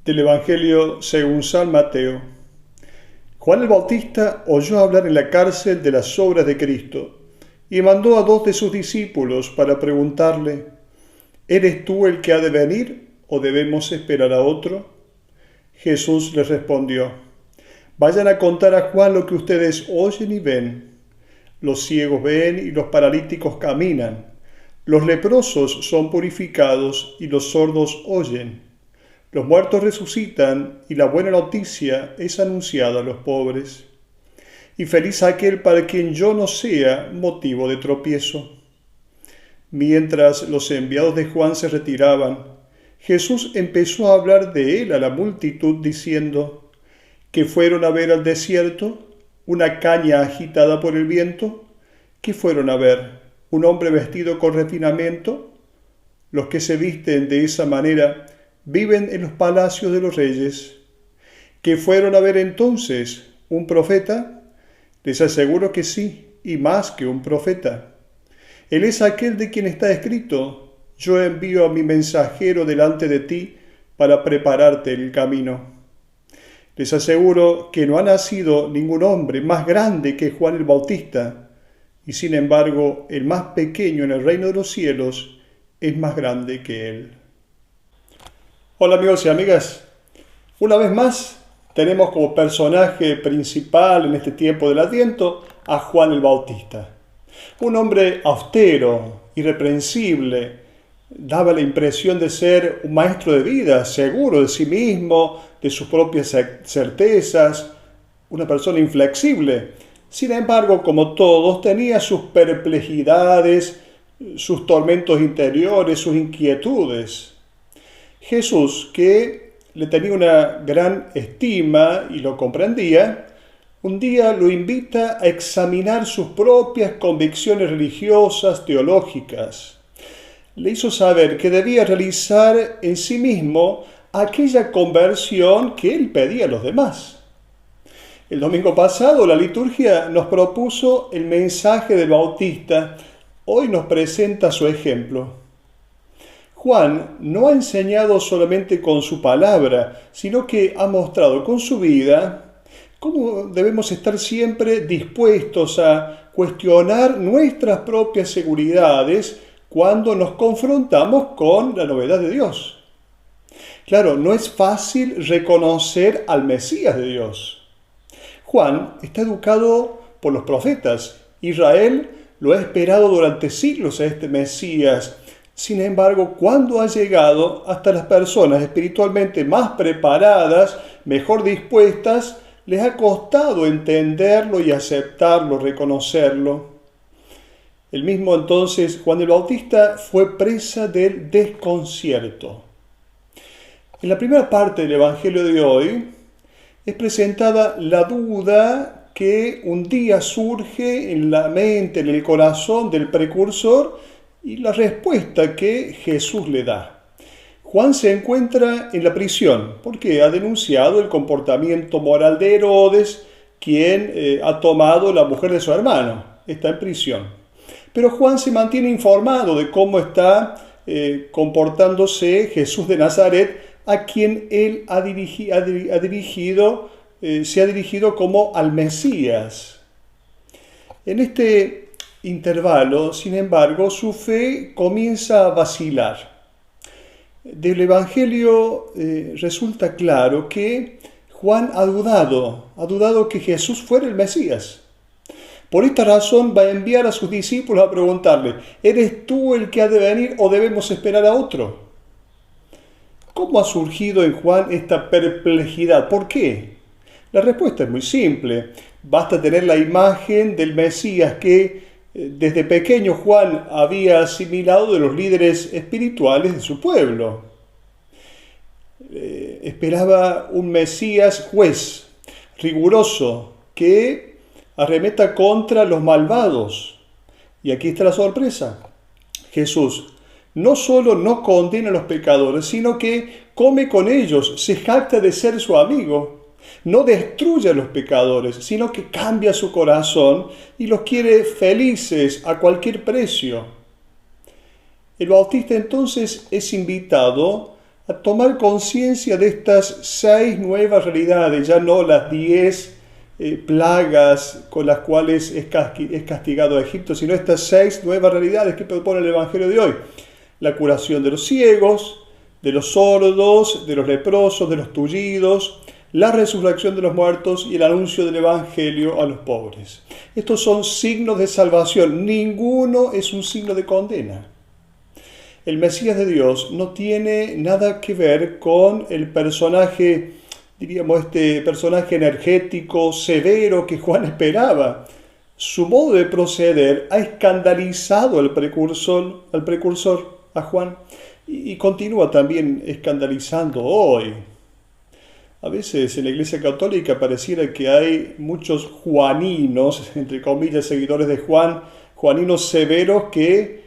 Del Evangelio según San Mateo. Juan el Bautista oyó hablar en la cárcel de las obras de Cristo y mandó a 2 de sus discípulos para preguntarle: ¿Eres tú el que ha de venir o debemos esperar a otro? Jesús les respondió: Vayan a contar a Juan lo que ustedes oyen y ven. Los ciegos ven y los paralíticos caminan. Los leprosos son purificados y los sordos oyen. Los muertos resucitan y la buena noticia es anunciada a los pobres. Y feliz aquel para quien yo no sea motivo de tropiezo. Mientras los enviados de Juan se retiraban, Jesús empezó a hablar de él a la multitud diciendo: ¿Qué fueron a ver al desierto? ¿Una caña agitada por el viento? ¿Qué fueron a ver? ¿Un hombre vestido con refinamiento? Los que se visten de esa manera viven en los palacios de los reyes. ¿Qué fueron a ver entonces? ¿Un profeta? Les aseguro que sí, y más que un profeta. Él es aquel de quien está escrito: yo envío a mi mensajero delante de ti para prepararte el camino. Les aseguro que no ha nacido ningún hombre más grande que Juan el Bautista, y sin embargo el más pequeño en el reino de los cielos es más grande que él. Hola amigos y amigas, una vez más tenemos como personaje principal en este tiempo del Adviento a Juan el Bautista. Un hombre austero, irreprensible, daba la impresión de ser un maestro de vida, seguro de sí mismo, de sus propias certezas, una persona inflexible. Sin embargo, como todos, tenía sus perplejidades, sus tormentos interiores, sus inquietudes. Jesús, que le tenía una gran estima y lo comprendía, un día lo invita a examinar sus propias convicciones religiosas, teológicas. Le hizo saber que debía realizar en sí mismo aquella conversión que él pedía a los demás. El domingo pasado la liturgia nos propuso el mensaje del Bautista. Hoy nos presenta su ejemplo. Juan no ha enseñado solamente con su palabra, sino que ha mostrado con su vida cómo debemos estar siempre dispuestos a cuestionar nuestras propias seguridades cuando nos confrontamos con la novedad de Dios. Claro, no es fácil reconocer al Mesías de Dios. Juan está educado por los profetas. Israel lo ha esperado durante siglos a este Mesías. Sin embargo, cuando ha llegado hasta las personas espiritualmente más preparadas, mejor dispuestas, les ha costado entenderlo y aceptarlo, reconocerlo. El mismo entonces, Juan el Bautista, fue presa del desconcierto. En la primera parte del Evangelio de hoy es presentada la duda que un día surge en la mente, en el corazón del precursor, y la respuesta que Jesús le da. Juan se encuentra en la prisión porque ha denunciado el comportamiento moral de Herodes, quien ha tomado la mujer de su hermano. Está en prisión. Pero Juan se mantiene informado de cómo está comportándose Jesús de Nazaret, a quien él se ha dirigido como al Mesías. En este intervalo, sin embargo, su fe comienza a vacilar. Del Evangelio resulta claro que Juan ha dudado que Jesús fuera el Mesías. Por esta razón va a enviar a sus discípulos a preguntarle: ¿eres tú el que ha de venir o debemos esperar a otro? ¿Cómo ha surgido en Juan esta perplejidad? ¿Por qué? La respuesta es muy simple. Basta tener la imagen del Mesías que desde pequeño Juan había asimilado de los líderes espirituales de su pueblo. Esperaba un Mesías juez, riguroso, que arremeta contra los malvados. Y aquí está la sorpresa. Jesús no solo no condena a los pecadores, sino que come con ellos, se jacta de ser su amigo. No destruye a los pecadores, sino que cambia su corazón y los quiere felices a cualquier precio. El Bautista entonces es invitado a tomar conciencia de estas 6 nuevas realidades, ya no las 10 plagas con las cuales es castigado a Egipto, sino estas 6 nuevas realidades que propone el Evangelio de hoy. La curación de los ciegos, de los sordos, de los leprosos, de los tullidos, la resurrección de los muertos y el anuncio del Evangelio a los pobres. Estos son signos de salvación, ninguno es un signo de condena. El Mesías de Dios no tiene nada que ver con el personaje, diríamos, este personaje energético, severo que Juan esperaba. Su modo de proceder ha escandalizado al precursor, a Juan, y continúa también escandalizando hoy. A veces en la Iglesia Católica pareciera que hay muchos juaninos, entre comillas, seguidores de Juan, juaninos severos que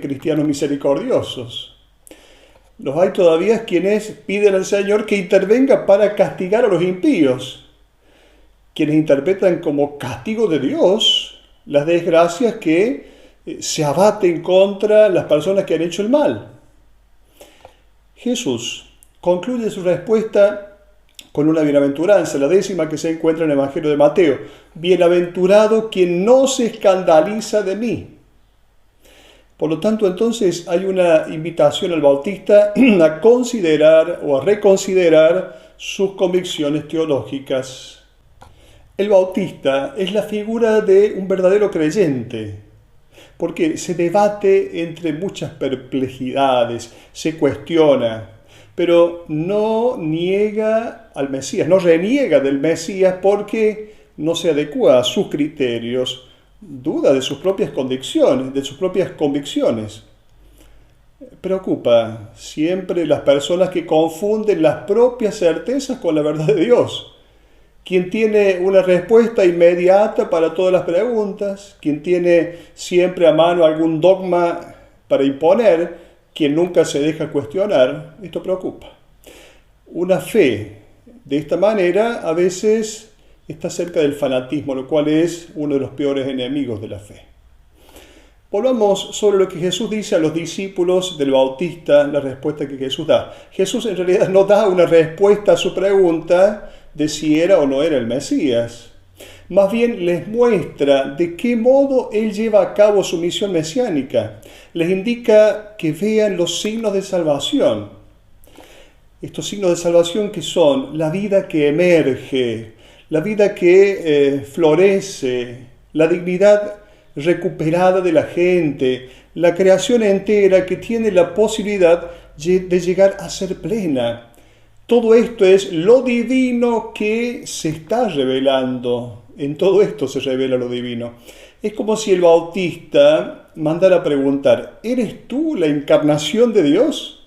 cristianos misericordiosos. Los hay todavía quienes piden al Señor que intervenga para castigar a los impíos, quienes interpretan como castigo de Dios las desgracias que se abaten contra las personas que han hecho el mal. Jesús concluye su respuesta con una bienaventuranza, la 10ª que se encuentra en el Evangelio de Mateo. Bienaventurado quien no se escandaliza de mí. Por lo tanto, entonces hay una invitación al Bautista a considerar o a reconsiderar sus convicciones teológicas. El Bautista es la figura de un verdadero creyente, porque se debate entre muchas perplejidades, se cuestiona, pero no niega al Mesías, no reniega del Mesías porque no se adecua a sus criterios, duda de sus propias convicciones. Preocupa siempre las personas que confunden las propias certezas con la verdad de Dios. Quien tiene una respuesta inmediata para todas las preguntas, quien tiene siempre a mano algún dogma para imponer, quien nunca se deja cuestionar, esto preocupa. Una fe de esta manera a veces está cerca del fanatismo, lo cual es uno de los peores enemigos de la fe. Volvamos sobre lo que Jesús dice a los discípulos del Bautista, la respuesta que Jesús da. Jesús en realidad no da una respuesta a su pregunta de si era o no era el Mesías. Más bien les muestra de qué modo Él lleva a cabo su misión mesiánica. Les indica que vean los signos de salvación. Estos signos de salvación que son la vida que emerge, la vida que florece, la dignidad recuperada de la gente, la creación entera que tiene la posibilidad de llegar a ser plena. Todo esto es lo divino que se está revelando. En todo esto se revela lo divino. Es como si el Bautista mandara a preguntar, ¿eres tú la encarnación de Dios?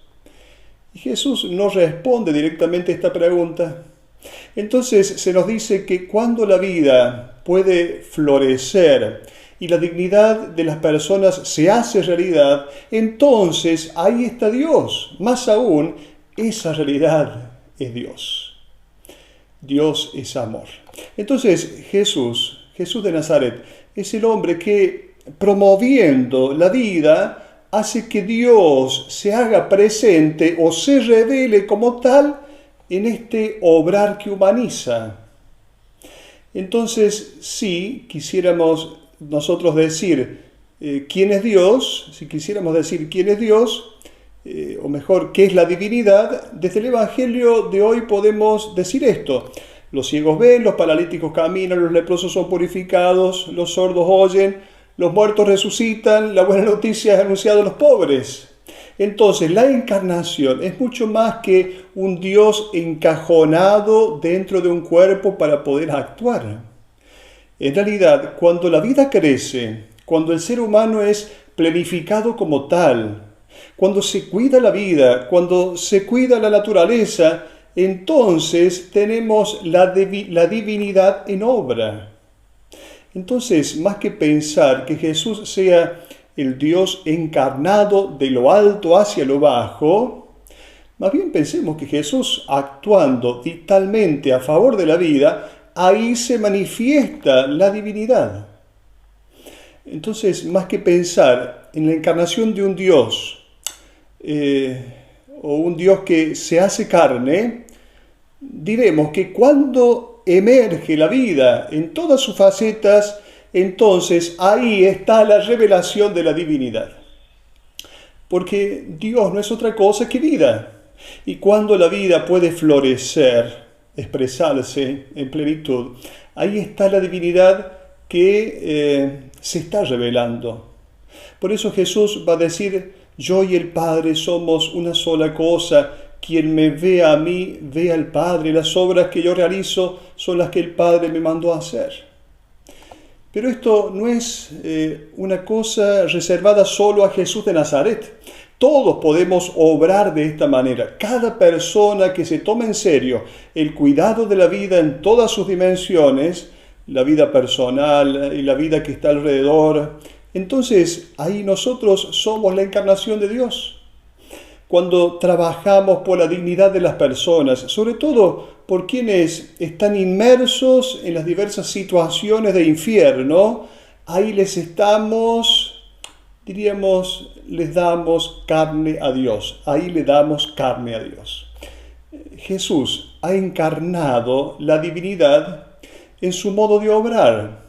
Y Jesús no responde directamente a esta pregunta. Entonces se nos dice que cuando la vida puede florecer y la dignidad de las personas se hace realidad, entonces ahí está Dios. Más aún, esa realidad es Dios. Dios es amor. Entonces Jesús de Nazaret es el hombre que, promoviendo la vida, hace que Dios se haga presente o se revele como tal en este obrar que humaniza. Entonces, si quisiéramos nosotros decir quién es Dios, o mejor, qué es la divinidad, desde el Evangelio de hoy podemos decir esto. Los ciegos ven, los paralíticos caminan, los leprosos son purificados, los sordos oyen, los muertos resucitan, la buena noticia es anunciada a los pobres. Entonces, la encarnación es mucho más que un Dios encajonado dentro de un cuerpo para poder actuar. En realidad, cuando la vida crece, cuando el ser humano es planificado como tal, cuando se cuida la vida, cuando se cuida la naturaleza, entonces tenemos la divinidad en obra. Entonces, más que pensar que Jesús sea el Dios encarnado de lo alto hacia lo bajo, más bien pensemos que Jesús, actuando vitalmente a favor de la vida, ahí se manifiesta la divinidad. Entonces, más que pensar en la encarnación de un Dios o un Dios que se hace carne, diremos que cuando emerge la vida en todas sus facetas, entonces ahí está la revelación de la divinidad. Porque Dios no es otra cosa que vida. Y cuando la vida puede florecer, expresarse en plenitud, ahí está la divinidad que se está revelando. Por eso Jesús va a decir: yo y el Padre somos una sola cosa. Quien me ve a mí, ve al Padre. Las obras que yo realizo son las que el Padre me mandó a hacer. Pero esto no es una cosa reservada solo a Jesús de Nazaret. Todos podemos obrar de esta manera. Cada persona que se toma en serio el cuidado de la vida en todas sus dimensiones, la vida personal y la vida que está alrededor, entonces ahí nosotros somos la encarnación de Dios. Cuando trabajamos por la dignidad de las personas, sobre todo por quienes están inmersos en las diversas situaciones de infierno, ahí les damos carne a Dios. Ahí le damos carne a Dios. Jesús ha encarnado la divinidad en su modo de obrar.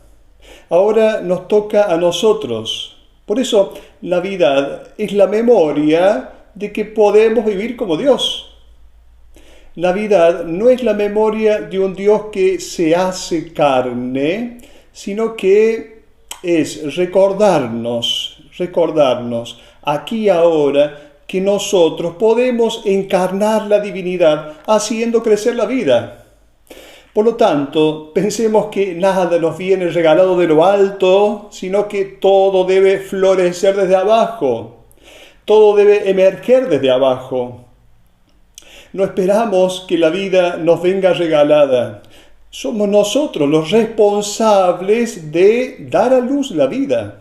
Ahora nos toca a nosotros. Por eso la Navidad es la memoria de que podemos vivir como Dios. Navidad no es la memoria de un Dios que se hace carne, sino que es recordarnos aquí y ahora que nosotros podemos encarnar la divinidad haciendo crecer la vida. Por lo tanto, pensemos que nada nos viene regalado de lo alto, sino que todo debe florecer desde abajo. Todo debe emerger desde abajo. No esperamos que la vida nos venga regalada. Somos nosotros los responsables de dar a luz la vida.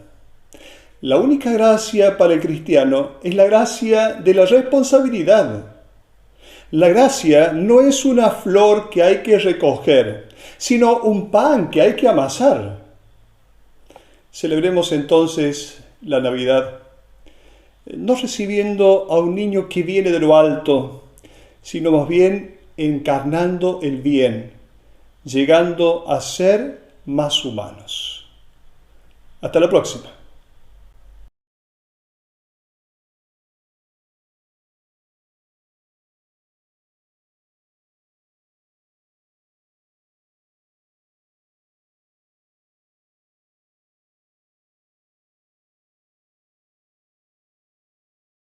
La única gracia para el cristiano es la gracia de la responsabilidad. La gracia no es una flor que hay que recoger, sino un pan que hay que amasar. Celebremos entonces la Navidad, no recibiendo a un niño que viene de lo alto, sino más bien encarnando el bien, llegando a ser más humanos. Hasta la próxima.